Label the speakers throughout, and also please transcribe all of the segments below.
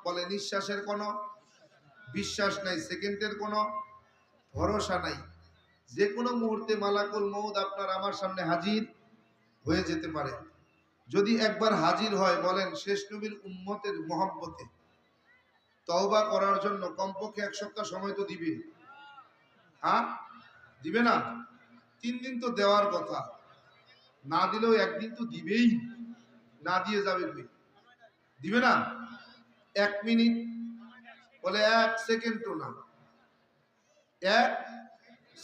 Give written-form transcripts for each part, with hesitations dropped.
Speaker 1: বলে নিঃশ্বাসের কোনো বিশ্বাস নাই, সেকেন্ডের কোনো ভরসা নাই। যে কোনো মুহূর্তে মালাকুল মউত আপনার আমার সামনে হাজির হয়ে যেতে পারে। যদি একবার হাজির হয়, বলেন শেষ নবীর উম্মতের মহব্বতে তওবা করার জন্য কমপক্ষে 1 সপ্তাহ সময় তো দিবে। হ্যাঁ, দিবে না? 3 দিন তো দেওয়ার কথা, না দিলেও একদিন তো দিবেই। না দিয়ে যাবে কই? দিবে না? 1 মিনিট, বলে 1 সেকেন্ডও না, 1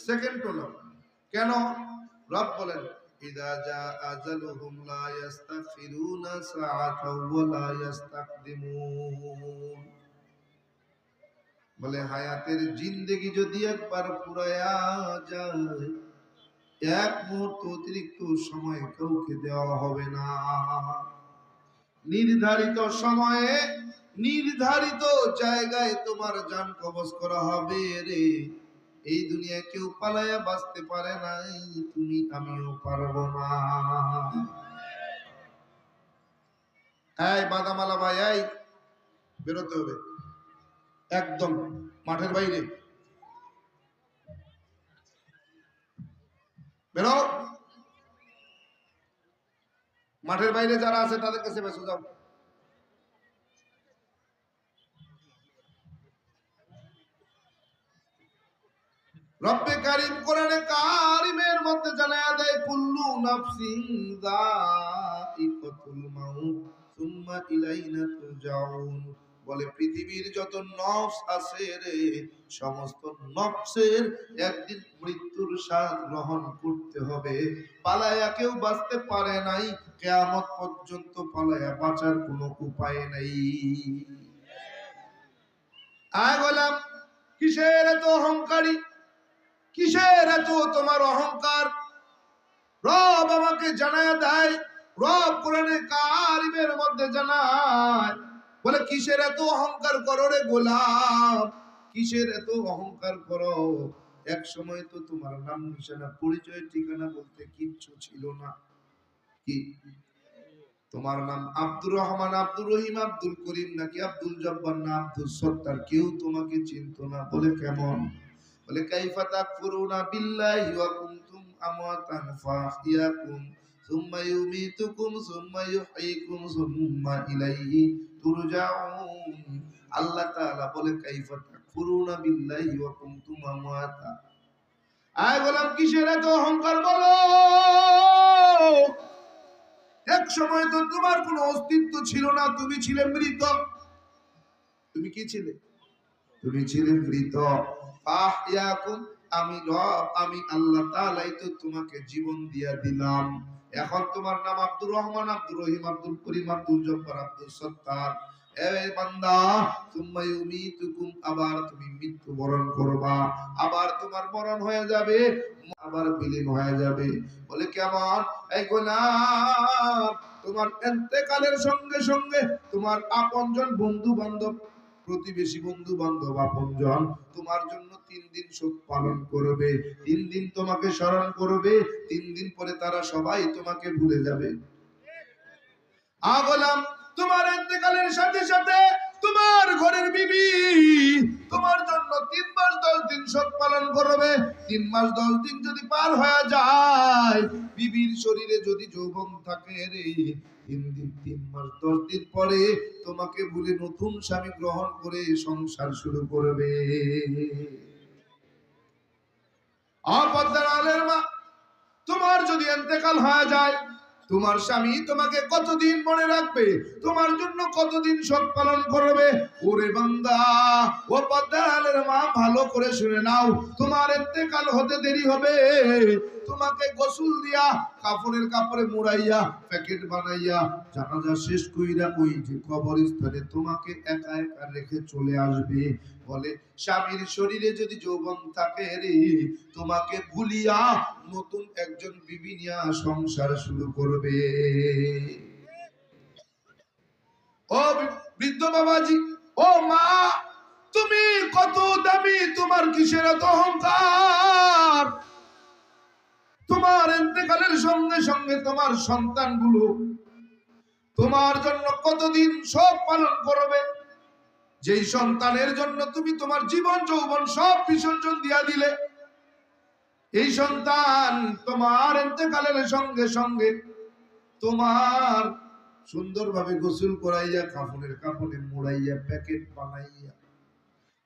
Speaker 1: সেকেন্ডও না। কেন? রব বলেন ইযা জা আজালুহুম লা ইস্তাগফিরুনা সাআতাও ওয়া লা ইস্তাকদিমুন। বলে হায়াতের জিন্দেগি যদি একবার ফুরায়া যায়, 1 মুহূর্ত অতিরিক্ত সময় কাউকে দেওয়া হবে না। নির্ধারিত সময়ে নির্ধারিত জায়গায় তোমার জান কবজ করা হবে রে। এই দুনিয়ায় কেউ পালায়া বাঁচতে পারে নাই, তুমি আমিও পারবো না। এই বাদামালা ভাই, এই বেরোতে হবে একদম মাঠের বাইরে, বেরো। মাঠের বাইরে যারা আছে তাদের কাছে বেসো যাও। রব্বে কারীম কোরআনে কারীমের মধ্যে জানায়া দেয় কুল্লু নাফসিন যায়িকাতুল মাউত সুম্মা ইলাইনা তুরজাউন। বলে পৃথিবীর যত নফস আছে রে, সমস্ত নফসের একদিন মৃত্যুর স্বাদ গ্রহণ করতে হবে। পালায়া কেউ বাঁচতে পারে নাই, কিয়ামত পর্যন্ত পালায়া বাঁচার কোনো উপায় নাই। আয় গোলাম, কিসের এত অহংকারী, কিসের এত তোমার অহংকার? রব আমাকে জানায় দেয়, রব কোরআনে কারীমের মধ্যে জানায়, বলে কিসের এত অহংকার করো রে গোলাম, কিসের এত অহংকার করো? এক সময় তো তোমার নাম নিশানা পরিচয় ঠিকানা বলতে কিচ্ছু ছিল না। কি তোমার নাম আব্দুর রহমান, আব্দুর রহিম, আব্দুল করিম নাকি আব্দুল জব্বার না আব্দুল সত্তার, কেউ তোমাকে চিনতো না। বলে কেমন? বলে কাইফা তাকফুরুনা বিল্লাহি ওয়া কুনতুম আমওয়াতান ফাহিয়াকুম সুম্মা ইউমিতুকুম সুম্মা ইউহয়িকুম সুম্মা ইলাইহি তুরজাউন। আল্লাহ তাআলা বলে কাইফা তাকফুরুনা বিল্লাহি ওয়া কুনতুম আমওয়াতা। আয় গোলাম, কিসের এত অহংকার বলো? এক সময় তো তোমার কোনো অস্তিত্ব ছিল না, তুমি ছিলে মৃত। তুমি কি ছিলে? তুমি ছিলে মৃত। ফাহিয়াকুম, আমি রব, আমি আল্লাহ তাআলাই তো তোমাকে জীবন দিয়া দিলাম। এখন তোমার নাম আব্দুর রহমান, আব্দুর রহিম, আব্দুল করিম, আব্দুল জব্বার, আব্দুল সত্তার। এ বান্দা, সুম্মা ইউমিতুকুম, আবার তুমি মৃত্যুবরণ করবা, আবার তোমার মরণ হয়ে যাবে, আবার বিলীন হয়ে যাবে। বলে কেমন? এই গোলাম, তোমার ইন্তেকালের সঙ্গে সঙ্গে তোমার আপনজন, বন্ধু বান্ধব, প্রতিবেশী, বন্ধু বান্ধব, আপনজন তোমার জন্য 3 দিন শোক পালন করবে, 3 দিন তোমাকে স্মরণ করবে, 3 দিন পরে তারা সবাই তোমাকে ভুলে যাবে। গোলাম, তোমার ইন্তেকালের সাথে সাথে তোমার ঘরের বিবি তোমার জন্য 3 মাস 10 দিন শোক পালন করবে। 3 মাস 10 দিন যদি পার হয়ে যায়, বিবির শরীরে যদি যৌবন থাকে রে, 3 মাস 10 দিন পরে তোমাকে ভুলে নতুন স্বামী গ্রহণ করে সংসার শুরু করবে। পর্দার আলের মা, তোমার যদি ইন্তেকাল হয়ে যায়, তোমার স্বামী তোমাকে কতদিন মনে রাখবে, তোমার জন্য কতদিন শোক পালন করবে? ওরে বান্দা, ও পর্দার আলের মা, ভালো করে শুনে নাও, তোমার ইন্তেকাল হতে দেরি হবে। তোমাকে গোসল দিয়া কাপড়ের কাপড়ে মুড়াইয়া প্যাকেট বানাইয়া জানাজা শেষ কইরা ওই যে কবরস্থানে তোমাকে একা একা রেখে চলে আসবে। বলে স্বামীর শরীরে যদি যৌবন থাকে রে, তোমাকে ভুলিয়া নতুন একজন বিবি নিয়া সংসার শুরু করবে। ও বৃদ্ধ বাবাজি, ও মা, তুমি কত দামি, তোমার কিসের এত অহংকার? তোমার ইন্তেকালের সঙ্গে সঙ্গে তোমার সন্তানগুলো তোমার জন্য কতদিন শোক পালন করবে? যেই সন্তানের জন্য তুমি তোমার জীবন যৌবন সব বিসর্জন দিয়া দিলে, এই সন্তান তোমার ইন্তেকালের সঙ্গে সঙ্গে তোমার সুন্দরভাবে গোসল করাইয়া কাফনের কাপড়ে মুড়াইয়া প্যাকেট বানাইয়া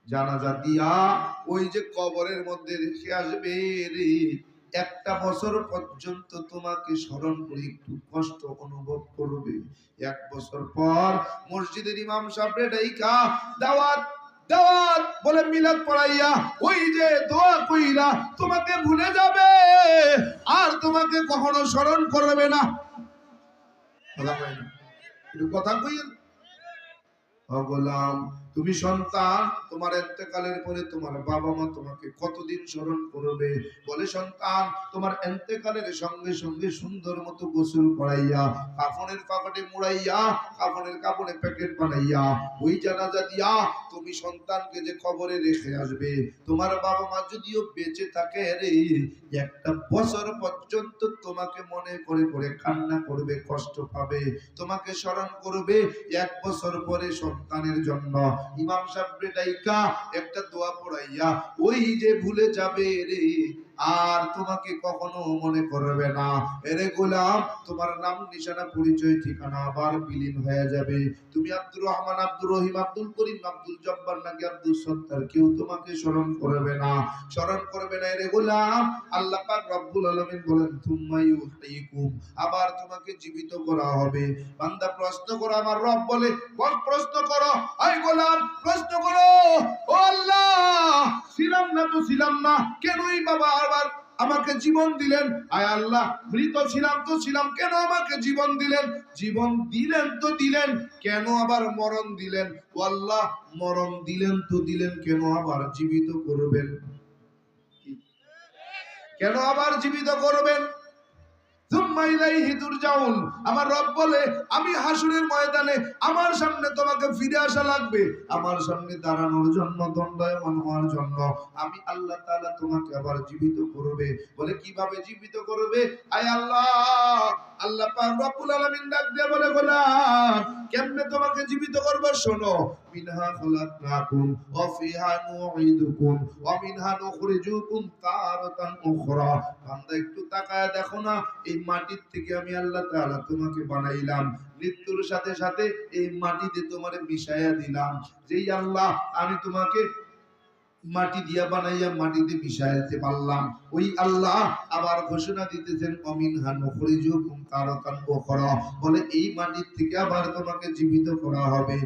Speaker 1: জানাজা দিয়া ওই যে কবরের মধ্যে রেখে আসবে রে। একটা বছর পর্যন্ত তোমাকে স্মরণ করে একটু কষ্ট অনুভব করবে। এক বছর পর মসজিদের ইমাম সাহেব ডাইকা দাওয়াত দাওয়াত বলে মিলাদ পড়াইয়া ওই যে দোয়া কইরা তোমাকে ভুলে যাবে, আর তোমাকে কখনো স্মরণ করবে না। কথা কইল ও গোলাম, তুমি সন্তান, তোমার ইন্তেকালের পরে তোমার বাবা মা তোমাকে কতদিন স্মরণ করবে? বলে সন্তান, তোমার ইন্তেকালের সঙ্গে সঙ্গে সুন্দর মতো গোসল করাইয়া কাফনের পাকটে মুড়াইয়া কাফনের কাপড়ে প্যাকেট বানাইয়া ওই জানাজা দিয়া তুমি সন্তানকে যে কবরে রেখে আসবে, তোমার বাবা মা যদিও বেঁচে থাকে রে, একটা বছর পর্যন্ত তোমাকে মনে করে করে কান্না করবে, কষ্ট পাবে, তোমাকে স্মরণ করবে। এক বছর পরে সন্তানের জন্য ইমাম সাহেব ডাইকা একটা দোয়া পড়াইয়া ওই যে ভুলে যাবে রে, আর তোমাকে কখনো মনে করবে না। এরে গোলাম, তোমার নাম নিশানা পরিচয় ঠিকানা আবার বিলীন হয়ে যাবে। তুমি আব্দুর রহমান, আব্দুর রহিম, আব্দুল করিম, আব্দুল জব্বার নাকি আব্দুল সত্তার, কেউ তোমাকে স্মরণ করবে না, স্মরণ করবে না। এরে গোলাম, আল্লাহ পাক রব্বুল আলামিন বলেন তুম্মা ইউহয়িকুম, আবার তোমাকে জীবিত করা হবে। বান্দা প্রশ্ন করো, আমার রব বলে কোন প্রশ্ন করো? আই গোলাম প্রশ্ন করো, ও আল্লাহ ছিলাম না তো ছিলাম না, কেনই বাবা আবার আমাকে জীবন দিলেন? আয় আল্লাহ মৃত ছিলাম তো ছিলাম, কেন আমাকে জীবন দিলেন? জীবন দিলেন তো দিলেন, কেন আবার মরণ দিলেন? ও আল্লাহ মরণ দিলেন তো দিলেন, কেন আবার জীবিত করবেন? কেন আবার জীবিত করবেন? আমার রব বলে আমি হাসুরের ময়দানে আমার সামনে তোমাকে ফিরে আসা লাগবে, আমার সামনে দাঁড়ানোর জন্য, দণ্ডায়মান হওয়ার জন্য আমি আল্লাহ তাআলা তোমাকে আবার জীবিত করবে। বলে কিভাবে জীবিত করবে? আয় আল্লাহ, আল্লাহ পাক রব্বুল আলামিন ডাক দিয়ে বলে গোলাম কেমনে তোমাকে জীবিত করব? শোনো, মিনহা খলাকনাকুম ওয়া ফিহা নুঈদুকুম ওয়া মিনহা নুখরিজুকুম তারাতান উখরা। বান্দা একটু তাকায় দেখো না, এই মাটির থেকে আমি আল্লাহ তাআলা তোমাকে বানাইলাম, মৃত্যুর সাথে সাথে এই মাটিতে তোমারে মিশাইয়া দিলাম। যেই আল্লাহ আমি তোমাকে মাটি দিয়া বানাইয়া মাটিতে মিশাইতে পারলাম, ওই আল্লাহ আবার ঘোষণা দিতেছেন অমিনহা নুখরিজুকুম তারাতান উখরা, বলে এই মাটির থেকে আবার তোমাকে জীবিত করা হবে।